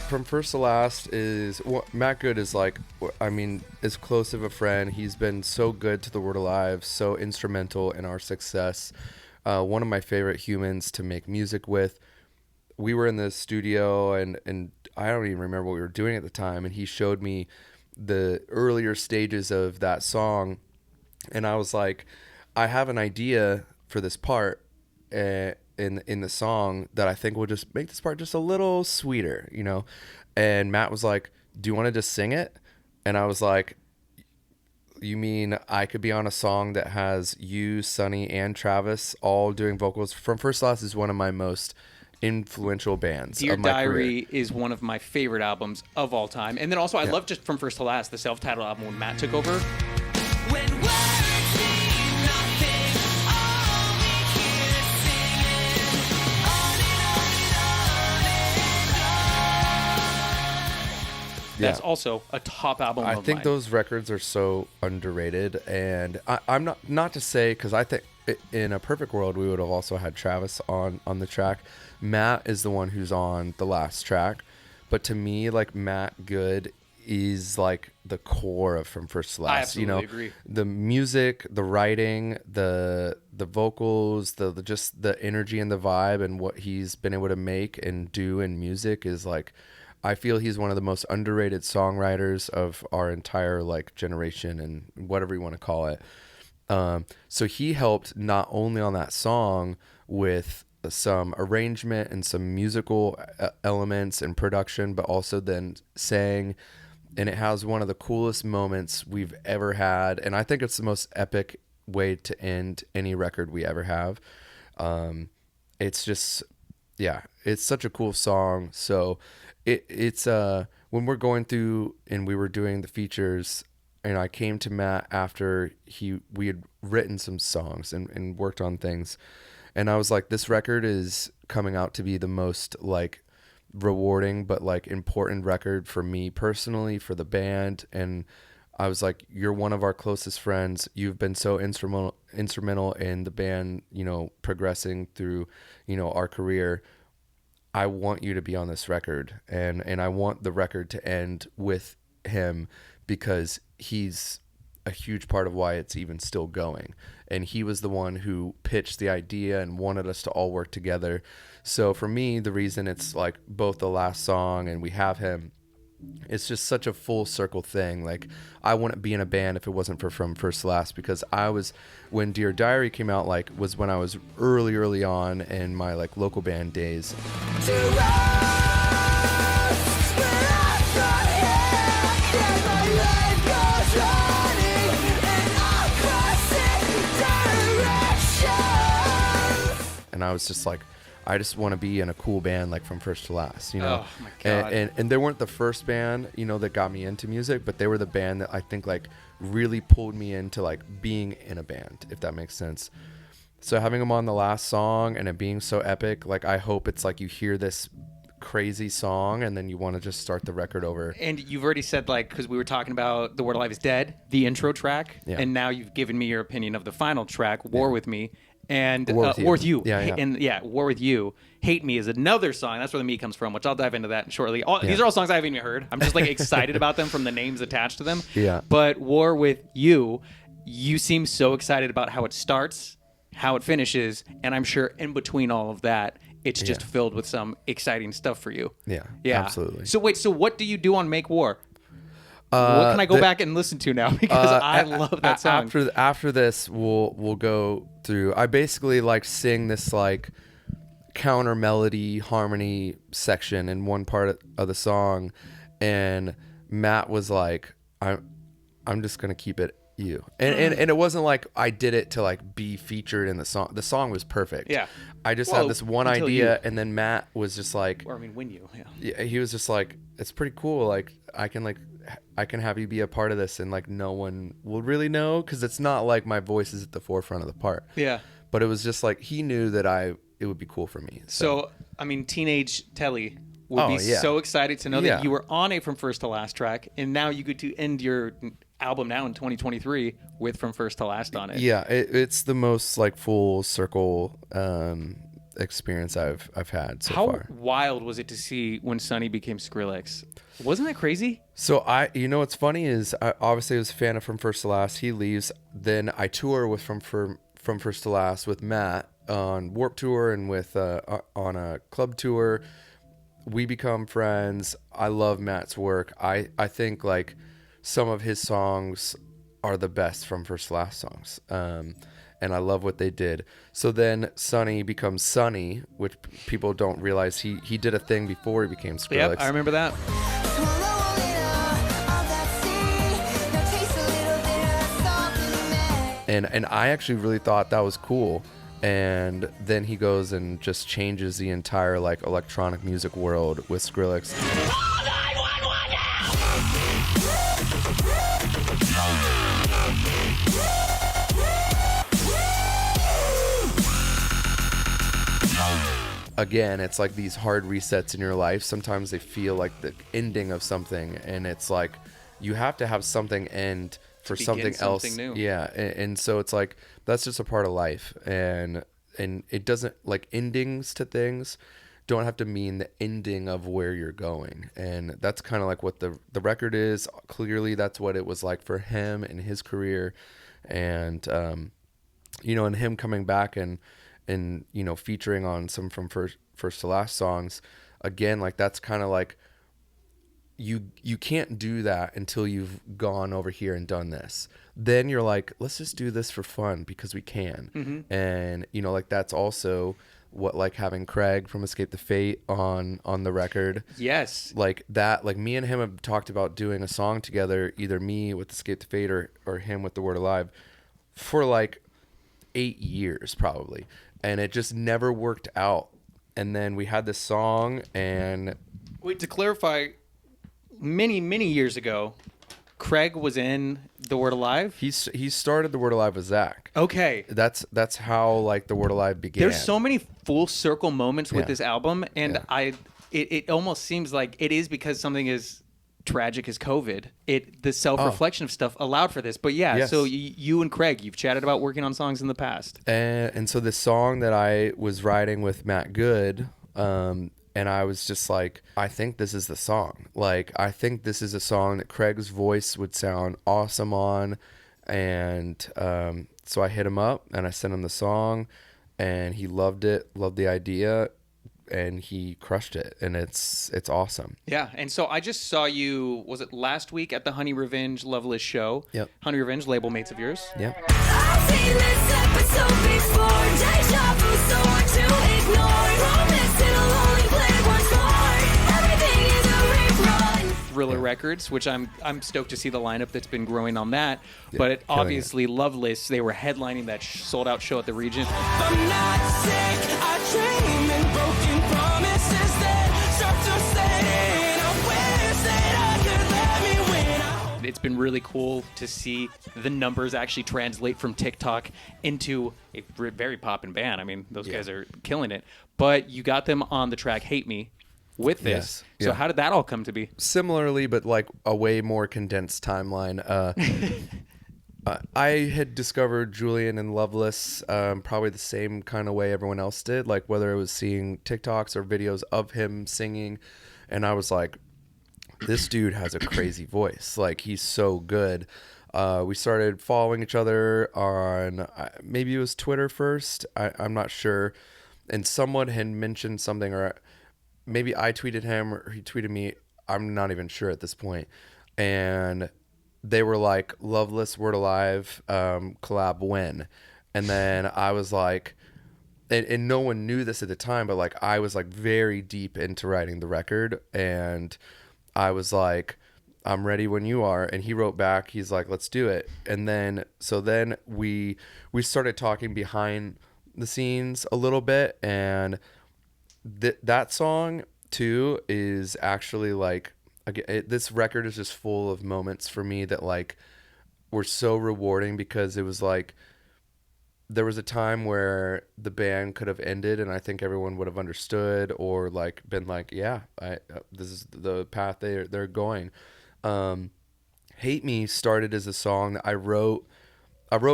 From First to Last is Matt Good is like, I mean, as close of a friend. He's been so good to the Word Alive, so instrumental in our success. One of my favorite humans to make music with. We were in the studio and I don't even remember what we were doing at the time, and he showed me the earlier stages of that song, and I was like, I have an idea for this part in the song that I think will just make this part just a little sweeter, you know. And Matt was like, do you want to just sing it? And I was like, you mean I could be on a song that has you, Sonny, and Travis all doing vocals? From First to Last is one of my most influential bands. Dear of my Diary career. is one of my favorite albums of all time. And then also I love just From First to Last, the self-titled album when Matt took over. When words mean nothing, all we hear is singing. On and on. That's also a top album I of think mine. those records are so underrated, and I'm not to say, because I think in a perfect world we would have also had Travis on the track. Matt is the one who's on the last track, but to me, like, Matt Good is like the core of From First to Last. I absolutely agree. The music, the writing, the vocals, the just the energy and the vibe, and what he's been able to make and do in music is like, I feel he's one of the most underrated songwriters of our entire like generation, and whatever you want to call it. So he helped not only on that song with some arrangement and some musical elements and production, but also then sang, and it has one of the coolest moments we've ever had, and I think it's the most epic way to end any record we ever have. It's just, yeah, it's such a cool song. So it's when we're going through and we were doing the features, and I came to Matt after we had written some songs and worked on things, and I was like, this record is coming out to be the most like rewarding but like important record for me personally, for the band. And I was like, you're one of our closest friends. You've been so instrumental in the band, you know, progressing through, you know, our career. I want you to be on this record, and I want the record to end with him, because he's a huge part of why it's even still going. And he was the one who pitched the idea and wanted us to all work together. So for me, the reason it's like both the last song and we have him, it's just such a full circle thing. Like, I wouldn't be in a band if it wasn't for From First to Last, because when Dear Diary came out, like, was when I was early on in my like local band days. And I was just like, I just want to be in a cool band, like From First to Last, you know. Oh my God. And they weren't the first band, you know, that got me into music, but they were the band that I think like really pulled me into like being in a band, if that makes sense. So having them on the last song and it being so epic, like, I hope it's like you hear this crazy song and then you want to just start the record over. And you've already said, like, because we were talking about The Word Alive is Dead, the intro track, and now you've given me your opinion of the final track, War with Me. And War with You. And War with You. Hate Me is another song. That's where the me comes from, which I'll dive into that shortly. These are all songs I haven't even heard. I'm just like excited about them from the names attached to them. Yeah. But War with You, you seem so excited about how it starts, how it finishes, and I'm sure in between all of that, it's just filled with some exciting stuff for you. Yeah, absolutely. So wait, so what do you do on Make War? What can I go back and listen to now? Because I love that song. After this, we'll go through. I basically like sing this like counter melody harmony section in one part of the song, and Matt was like, "I'm just gonna keep it you," and it wasn't like I did it to like be featured in the song. The song was perfect. Yeah. I just had this one idea, and then Matt was just like, or I mean, when you, yeah, he was just like, it's pretty cool. Like, I can have you be a part of this, and like no one will really know, because it's not like my voice is at the forefront of the part. Yeah. But it was just like he knew that it would be cool for me. So I mean, teenage Telle would be so excited to know that you were on a From First to Last track, and now you get to end your album now in 2023 with From First to Last on it. Yeah, it's the most like full circle experience I've had so far. How wild was it to see when Sonny became Skrillex? Wasn't that crazy? So what's funny is I obviously was a fan of From First to Last. He leaves, then I tour with From First to Last with Matt on Warped Tour and with on a club tour. We become friends. I love Matt's work. I think like some of his songs are the best From First to Last songs. And I love what they did. So then Sonny becomes Sonny, which people don't realize he did a thing before he became Skrillex. Yep, I remember that. And I actually really thought that was cool. And then he goes and just changes the entire like electronic music world with Skrillex. Again, it's like these hard resets in your life. Sometimes they feel like the ending of something, and it's like you have to have something end for something else. New. Yeah, and so it's like that's just a part of life, and it doesn't, like, endings to things don't have to mean the ending of where you're going. And that's kind of like what the record is. Clearly that's what it was like for him in his career, and and him coming back and featuring on some From First to Last songs again. Like, that's kind of like you can't do that until you've gone over here and done this. Then you're like, let's just do this for fun because we can. Mm-hmm. And like that's also what, like, having Craig from Escape the Fate on the record. Yes. Like that, like me and him have talked about doing a song together, either me with Escape the Fate or him with The Word Alive, for like 8 years probably. And it just never worked out. And then we had this song, and wait, to clarify, many years ago, Craig was in The Word Alive? He started The Word Alive with Zach. Okay. That's how like The Word Alive began. There's so many full circle moments with Yeah. this album, and Yeah. it almost seems like it is because something as tragic as COVID. The self-reflection of stuff allowed for this. But yeah, Yes. so you and Craig, you've chatted about working on songs in the past. And so the song that I was writing with Matt Good, and I was just like, I think this is the song. Like, I think this is a song that Craig's voice would sound awesome on. And so I hit him up and I sent him the song, and he loved it, loved the idea, and he crushed it. And it's awesome. Yeah, and so I just saw you, was it last week at the Honey Revenge Loveless show? Yep. Honey Revenge, label mates of yours? Yeah. I've seen this episode before. Deja vu, so hard to ignore. Promise it'll only play once more. Everything is a rerun. Thriller Records, which I'm stoked to see the lineup that's been growing on that. Yeah, But it, killing obviously, Loveless, they were headlining that sold-out show at the Regent. I'm not sick. I dream in broken promises that start to set in. I wish that I could let me win. It's been really cool to see the numbers actually translate from TikTok into a very poppin' band. I mean, those guys are killing it. But you got them on the track Hate Me with this. Yes. So Yeah. how did that all come to be? Similarly, but like a way more condensed timeline. I had discovered Julian and Loveless probably the same kind of way everyone else did, like whether it was seeing TikToks or videos of him singing, and I was like, this dude has a crazy voice. Like, he's so good. We started following each other on maybe it was Twitter first. I'm not sure. And someone had mentioned something, or maybe I tweeted him or he tweeted me. I'm not even sure at this point. And they were like, Loveless, Word Alive, collab when? And then I was like, and no one knew this at the time, but like I was like very deep into writing the record, and I was like, I'm ready when you are. And he wrote back, he's like, let's do it. And then we started talking behind the scenes a little bit, and that song too is actually like, this record is just full of moments for me that like were so rewarding, because it was like there was a time where the band could have ended and I think everyone would have understood, or like been like, yeah, this is the path they're going. Hate Me started as a song that I wrote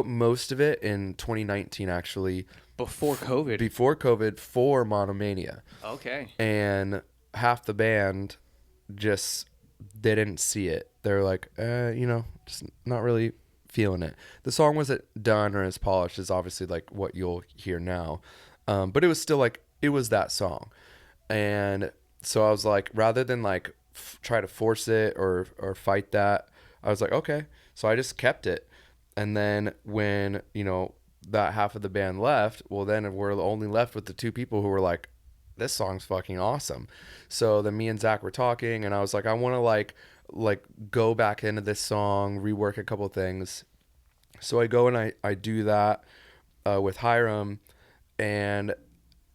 most of it in 2019, actually. Before COVID for Monomania. Okay. And half the band just didn't see it. They're like, just not really feeling it. The song wasn't done or as polished as obviously like what you'll hear now. But it was still like, it was that song. And so I was like, rather than like try to force it or fight that, I was like, okay. So I just kept it. And then when, that half of the band left, well, then we're only left with the two people who were like, this song's fucking awesome. So then me and Zach were talking, and I was like, I want to like go back into this song, rework a couple things. So I go and I do that with Hiram, and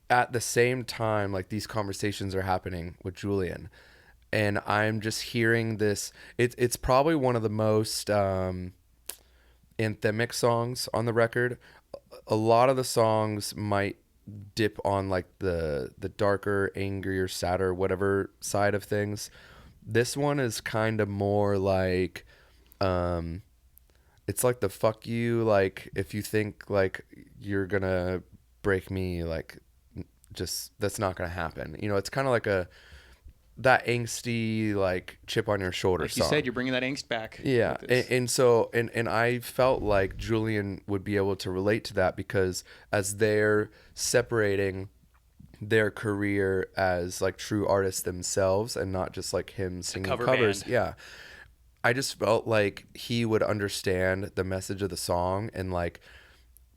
at the same time, like, these conversations are happening with Julian, and I'm just hearing this. It's probably one of the most anthemic songs on the record. A lot of the songs might dip on like the darker, angrier, sadder, whatever side of things. This one is kind of more like it's like the fuck you, like if you think like you're gonna break me, like just that's not gonna happen. It's kind of like that angsty, like chip on your shoulder Like song. you said, you're bringing that angst back. Yeah, and so I felt like Julian would be able to relate to that, because as they're separating their career as like true artists themselves and not just like him singing cover covers, band. yeah, I just felt like he would understand the message of the song, and like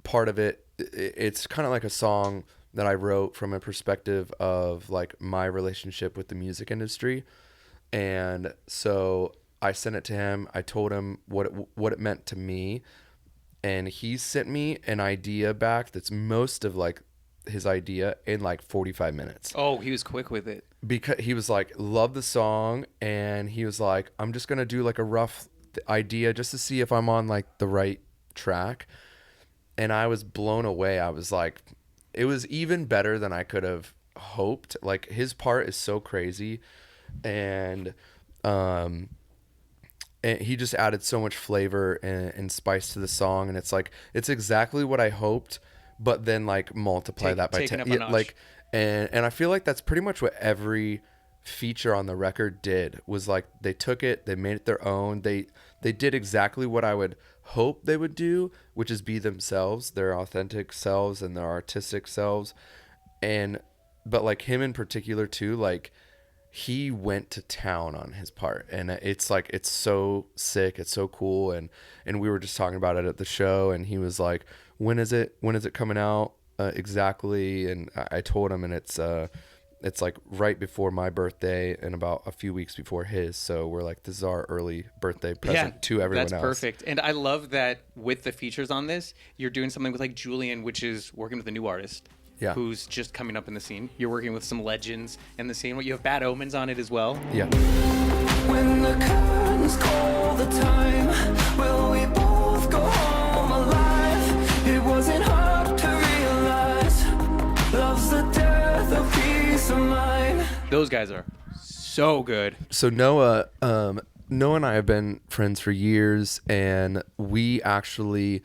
part of it's kind of like a song that I wrote from a perspective of like my relationship with the music industry. And so I sent it to him. I told him what it meant to me, and he sent me an idea back that's most of like his idea in like 45 minutes. Oh, he was quick with it. Because he was like, love the song, and he was like, I'm just gonna do like a rough the idea just to see if I'm on like the right track. And I was blown away. I was like, it was even better than I could have hoped. Like his part is so crazy, and he just added so much flavor and spice to the song, and it's like it's exactly what I hoped, but then like multiply that by 10. Yeah, like, and I feel like that's pretty much what every feature on the record did, was like they took it, they made it their own. They did exactly what I would hope they would do, which is be themselves, their authentic selves and their artistic selves. But like him in particular too, like he went to town on his part, and it's like it's so sick, it's so cool. And we were just talking about it at the show, and he was like, when is it coming out exactly? And I told him, and it's like right before my birthday and about a few weeks before his. So we're like, this is our early birthday present to everyone else. That's perfect. And I love that with the features on this, you're doing something with like Julian, which is working with a new artist. Yeah. Who's just coming up in the scene. You're working with some legends in the scene. You have Bad Omens on it as well. Yeah. When the curtains call the time, will we both go home alive? It wasn't hard to realize love's the death of peace of mind. Those guys are so good. So Noah and I have been friends for years, and we actually,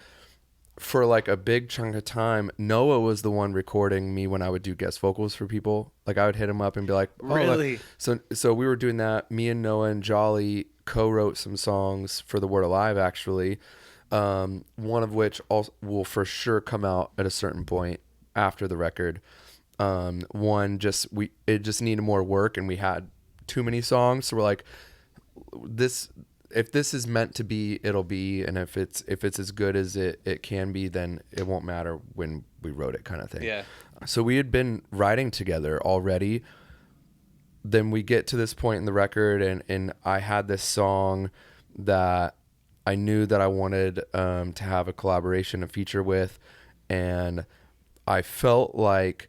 for like a big chunk of time, Noah was the one recording me when I would do guest vocals for people. Like I would hit him up and be like, oh, really? So we were doing that. Me and Noah and Jolly co-wrote some songs for The Word Alive, actually. One of which will for sure come out at a certain point after the record. It just needed more work, and we had too many songs. So we're like, if this is meant to be, it'll be, and if it's as good as it can be, then it won't matter when we wrote it, kind of thing. Yeah. So we had been writing together already. Then we get to this point in the record, and I had this song that I knew that I wanted to have a collaboration, a feature with, and I felt like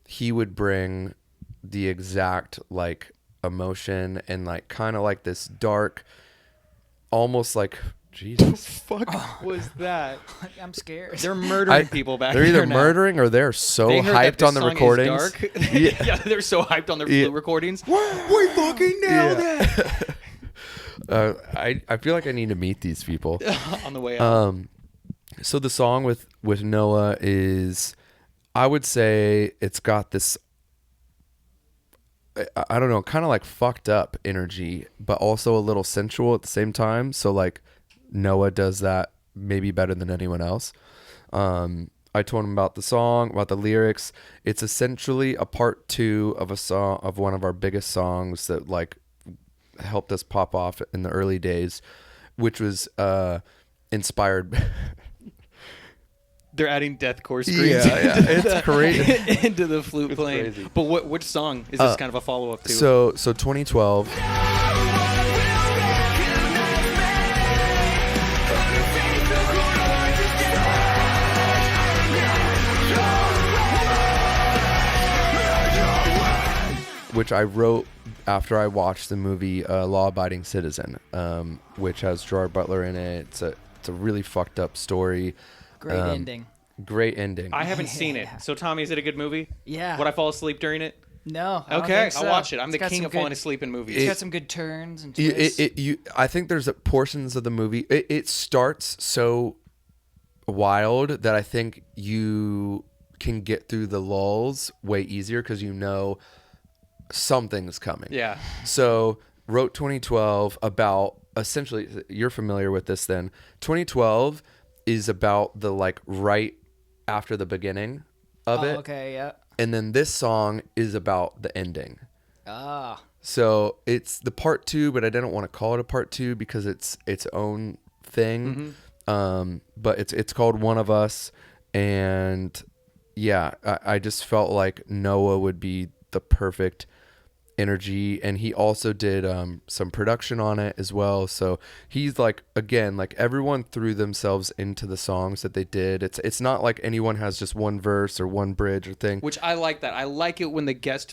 he would bring the exact like emotion and like kind of like this dark, almost like, Jesus, Fuck was that? I'm scared. They're murdering people back there. They're either murdering or they're so hyped on the recordings. Yeah, they're so hyped on their flute recordings. We fucking nailed it. I feel like I need to meet these people on the way out. So the song with Noah is, I would say it's got this, I don't know, kind of like fucked up energy, but also a little sensual at the same time. So like Noah does that maybe better than anyone else. I told him about the song, about the lyrics. It's essentially a part 2 of a song, of one of our biggest songs that like helped us pop off in the early days, which was inspired. They're adding deathcore screams. Yeah, it's crazy into the flute playing. Crazy. But which song is this kind of a follow up to? So 2012. Which I wrote after I watched the movie Law Abiding Citizen, which has Gerard Butler in it. It's a really fucked up story. Great ending. Great ending. I haven't seen it. So Tommy, is it a good movie? Yeah. Would I fall asleep during it? No. I don't Okay, think so. I'll watch it. I'm It's the got king some of good- falling asleep in movies. It's got some good turns and twists. I think there's portions of the movie. It starts so wild that I think you can get through the lulls way easier because you know something's coming. Yeah. So wrote 2012 about, essentially, you're familiar with this then. 2012 is about the like right after the beginning of it. Okay, yeah. And then this song is about the ending. Ah. So it's the part 2, but I didn't want to call it a part 2 because it's its own thing. But it's called One of Us, and yeah, I just felt like Noah would be the perfect energy, and he also did some production on it as well. So he's like, again, like everyone threw themselves into the songs that they did. It's not like anyone has just one verse or one bridge or thing, which I like. That I like it when the guest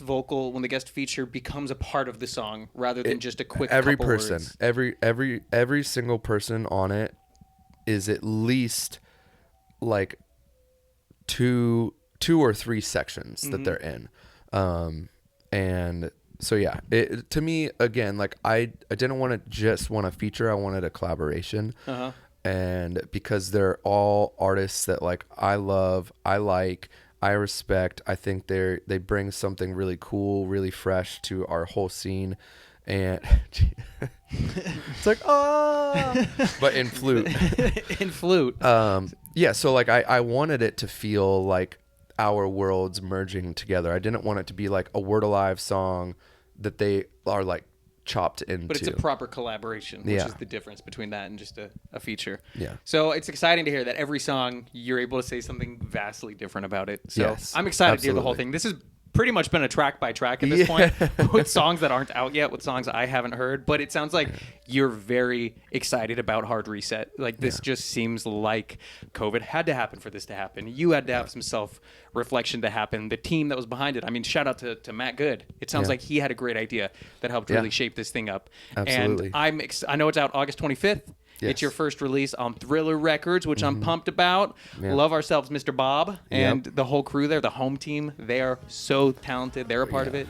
feature becomes a part of the song rather than just a quick every couple person words. every single person on it is at least like two or three sections that they're in. And so yeah, it, to me, again, like I didn't want to just want a feature. I wanted a collaboration. And because they're all artists that like I love, I like, I respect, I think they bring something really cool, really fresh to our whole scene. And it's like, but in flute. In flute. Yeah, so like I wanted it to feel like our worlds merging together. I didn't want it to be like a Word Alive song that they are like chopped into. But it's a proper collaboration, which is the difference between that and just a feature. Yeah. So it's exciting to hear that every song you're able to say something vastly different about it. So Yes, I'm excited to hear the whole absolutely. thing. This has pretty much been a track by track at this point with songs that aren't out yet, with songs I haven't heard. But it sounds like you're very excited about Hard Reset. Like this just seems like COVID had to happen for this to happen. You had to have some self-reflection to happen. The team that was behind it. I mean, shout out to Matt Good. It sounds like he had a great idea that helped really shape this thing up. Absolutely. And I know it's out August 25th. Yes. It's your first release on Thriller Records, which I'm pumped about. Yeah. Love ourselves, Mr. Bob, and the whole crew there, the home team. They are so talented. They're a part of it.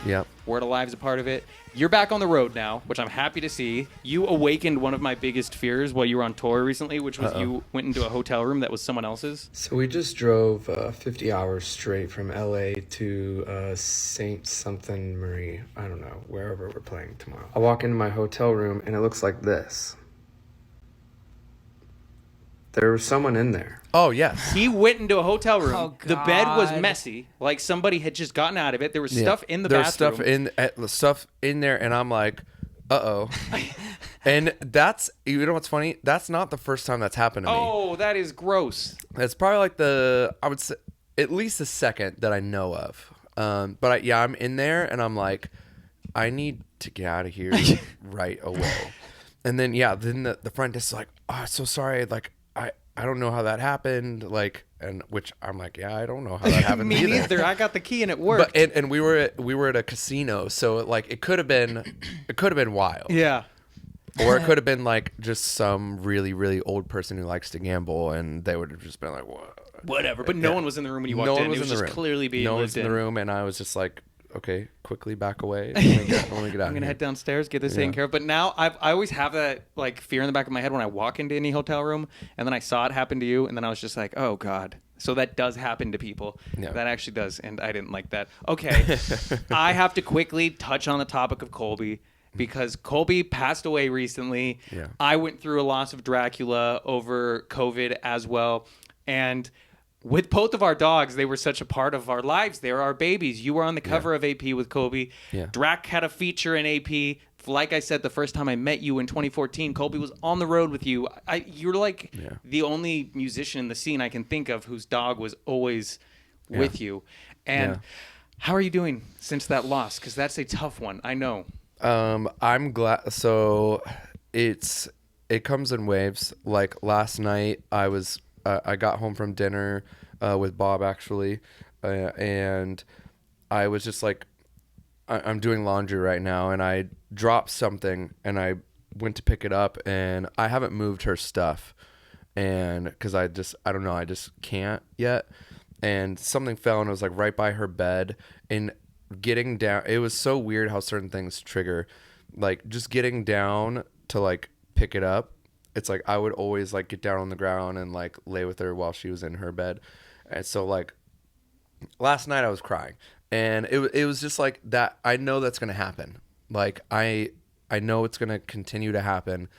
Yep. Word Alive's a part of it. You're back on the road now, which I'm happy to see. You awakened one of my biggest fears while you were on tour recently, which was you went into a hotel room that was someone else's. So we just drove 50 hours straight from LA to Saint something Marie. I don't know, wherever we're playing tomorrow. I walk into my hotel room and it looks like this. There was someone in there. Oh, yes. He went into a hotel room. Oh, The bed was God. messy, like somebody had just gotten out of it. There was stuff in the bathroom. There's stuff in there, and I'm like, uh-oh. And that's, you know what's funny? That's not the first time that's happened to me. Oh, that is gross. It's probably like I would say, at least the second that I know of. But I'm in there, and I'm like, I need to get out of here right away. And then, then the front desk is like, oh, so sorry, like, I don't know how that happened, like, and which I'm like, I don't know how that happened. Me neither. I got the key and it worked. But and we were at a casino, so like it could have been wild. Yeah. Or it could have been like just some really, really old person who likes to gamble, and they would have just been like, what? Whatever. But no one was in the room when you walked No in. one was It was in the just room. clearly being No one lived was in the room, and I was just like, okay, quickly back away. I want to get out I'm of gonna here. head downstairs, get this taken care of. But now I always have that like fear in the back of my head when I walk into any hotel room, and then I saw it happen to you, and then I was just like, oh God. So that does happen to people. Yeah. That actually does, and I didn't like that. Okay, I have to quickly touch on the topic of Colby because Colby passed away recently. Yeah. I went through a loss of Dracula over COVID as well, and with both of our dogs, they were such a part of our lives. They were our babies. You were on the cover of AP with Colby. Yeah. Drac had a feature in AP. Like I said, the first time I met you in 2014, Colby was on the road with you. You're like the only musician in the scene I can think of whose dog was always with you. And how are you doing since that loss? Because that's a tough one. I know. I'm glad. So it comes in waves. Like last night, I got home from dinner with Bob actually, and I was just like, I'm doing laundry right now, and I dropped something, and I went to pick it up, and I haven't moved her stuff, and because I don't know, I just can't yet, and something fell, and it was like right by her bed, and getting down, it was so weird how certain things trigger, like just getting down to like pick it up. It's like I would always like get down on the ground and like lay with her while she was in her bed. And so like last night I was crying, and it was just like that. I know that's going to happen. Like I know it's going to continue to happen.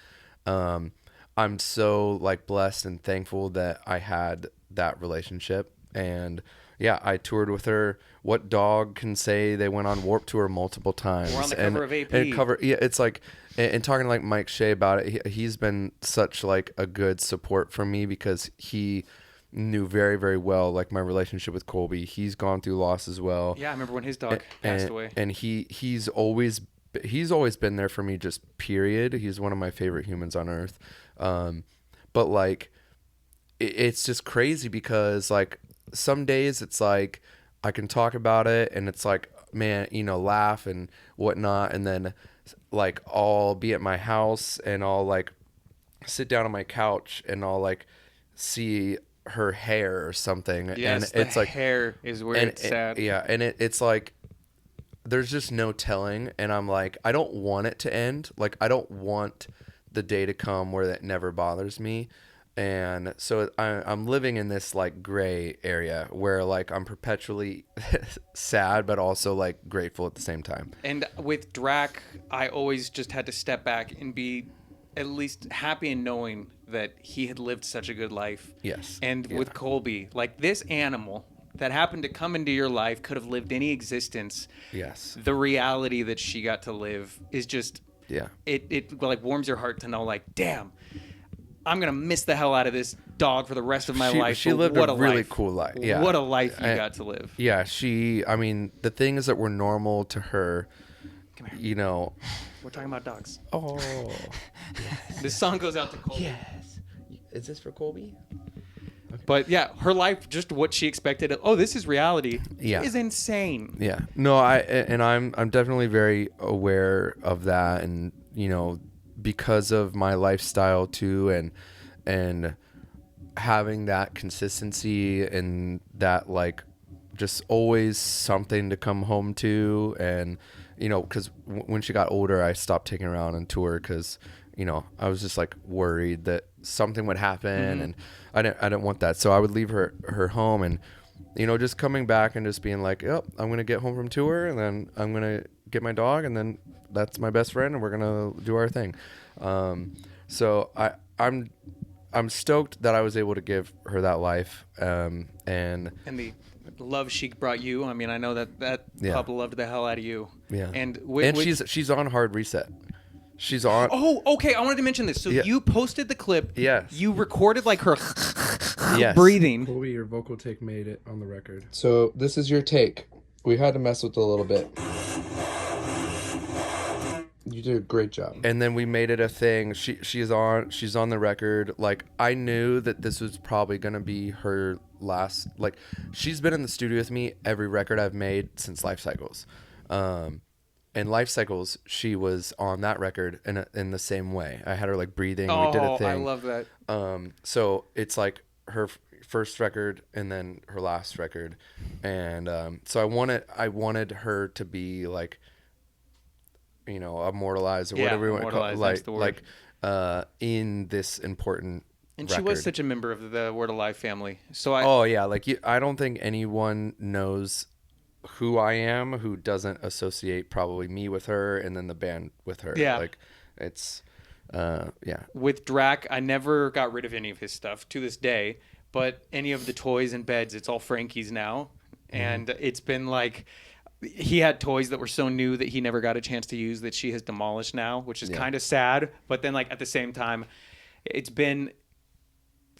I'm so like blessed and thankful that I had that relationship, and yeah, I toured with her. What dog can say they went on Warped Tour multiple times? We're on the cover of AP. Yeah, it's like, and talking to like Mike Shea about it, he's been such like a good support for me because he knew very, very well like my relationship with Colby. He's gone through loss as well. Yeah, I remember when his dog passed away. And he's always been there for me, just period. He's one of my favorite humans on earth. But like, it's just crazy because like some days it's like I can talk about it and it's like, man, you know, laugh and whatnot. And then like I'll be at my house and I'll like sit down on my couch and I'll like see her hair or something. Yes, and it's like hair is where it's sad. Yeah. And it's like, there's just no telling. And I'm like, I don't want it to end. Like, I don't want the day to come where that never bothers me. And so I'm living in this like gray area where like I'm perpetually sad, but also like grateful at the same time. And with Drac, I always just had to step back and be at least happy in knowing that he had lived such a good life. Yes. And with Colby, like this animal that happened to come into your life could have lived any existence. Yes. The reality that she got to live is just, yeah. It like warms your heart to know like, damn, I'm going to miss the hell out of this dog for the rest of my life. She lived a really cool life. Yeah. What a life you got to live. Yeah. I mean, the things that were normal to her, you know. We're talking about dogs. Oh. Yes. This song goes out to Colby. Yes. Is this for Colby? Okay. But yeah, her life, just what she expected. Oh, this is reality. Yeah. Is insane. Yeah. No, I'm definitely very aware of that. And, you know, because of my lifestyle too, and having that consistency and that like just always something to come home to. And you know, because when she got older, I stopped taking her out on tour because, you know, I was just like worried that something would happen, and I didn't want that. So I would leave her home, and you know, just coming back and just being like, yep, I'm gonna get home from tour, and then I'm gonna get my dog, and then that's my best friend, and we're gonna do our thing. So I'm stoked that I was able to give her that life, and the love she brought you. I mean, I know that pup loved the hell out of you. Yeah. And she's on hard reset. She's on. Oh, okay. I wanted to mention this. So you posted the clip. Yes. You recorded like her yes. breathing. Colby, your vocal take made it on the record. So this is your take. We had to mess with it a little bit. You did a great job. And then we made it a thing. She's on the record. Like, I knew that this was probably gonna be her last. Like, she's been in the studio with me every record I've made since Life Cycles. And Life Cycles, she was on that record in the same way. I had her like breathing. Oh, we did a thing. I love that. So it's like her first record and then her last record, and so I wanted her to be like, you know, immortalized or whatever you want to call it, like in this important. And record. She was such a member of the Word Alive family. So I don't think anyone knows who I am who doesn't associate probably me with her and then the band with her. Yeah. Like it's With Drac, I never got rid of any of his stuff to this day, but any of the toys and beds, it's all Frankie's now. And it's been like, he had toys that were so new that he never got a chance to use that she has demolished now, which is kind of sad. But then like at the same time, it's been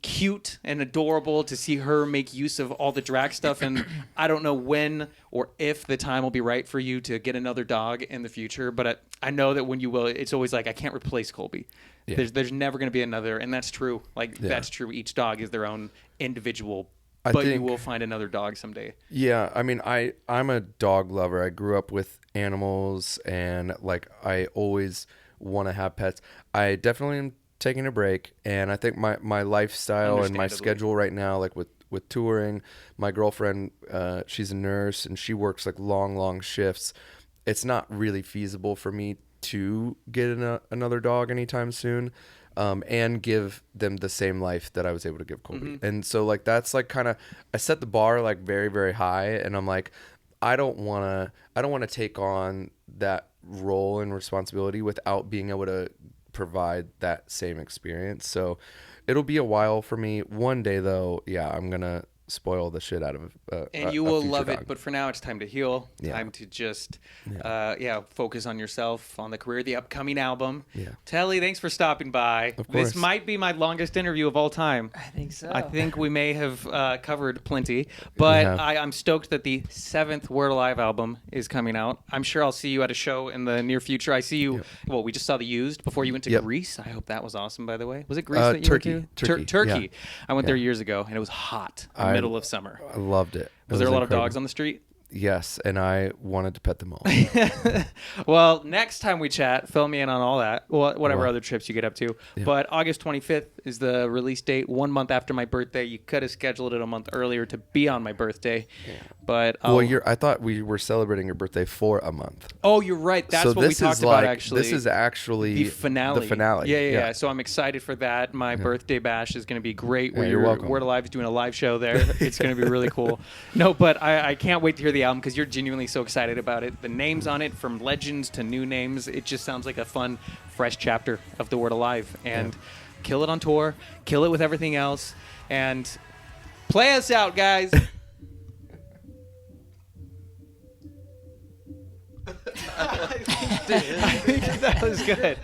cute and adorable to see her make use of all the Drac stuff, and I don't know when or if the time will be right for you to get another dog in the future, but I know that when you will, it's always like, I can't replace Colby. There's never going to be another, and that's true. That's true. Each dog is their own individual, but you will find another dog someday. Yeah, I mean, I'm a dog lover. I grew up with animals, and like I always want to have pets. I definitely am taking a break, and I think my lifestyle and my schedule right now, like with touring, my girlfriend, she's a nurse and she works like long shifts. It's not really feasible for me to get another dog anytime soon, and give them the same life that I was able to give Colby. And so like that's like kind of, I set the bar like very, very high, and I'm like, I don't want to take on that role and responsibility without being able to provide that same experience. So it'll be a while for me. One day though, I'm gonna spoil the shit out of and you will love it. But for now, it's time to heal. Time to just focus on yourself, on the career, the upcoming album. Telle, thanks for stopping by. Of course. This might be my longest interview of all time. I think so. I think we may have covered plenty, but I'm stoked that the 7th Word Alive album is coming out. I'm sure I'll see you at a show in the near future. I see you. Well, we just saw the Used before you went to Greece. I hope that was awesome. By the way, was it Greece that you went to? Turkey. I went there years ago, and it was hot. Middle of summer. I loved it. Was there a lot of dogs on the street? Yes, and I wanted to pet them all. Well, next time we chat, fill me in on all that. Whatever other trips you get up to. Yeah. But August 25th is the release date, 1 month after my birthday. You could have scheduled it a month earlier to be on my birthday. Yeah. But I thought we were celebrating your birthday for a month. Oh, you're right. That's what we talked about, actually. This is actually the finale. The finale. Yeah. So I'm excited for that. My birthday bash is going to be great. You're welcome. Word Alive is doing a live show there. It's going to be really cool. No, but I can't wait to hear the album because you're genuinely so excited about it. The names on it, from legends to new names, it just sounds like a fun, fresh chapter of the Word Alive. And kill it on tour, kill it with everything else, and play us out, guys. I think that was good.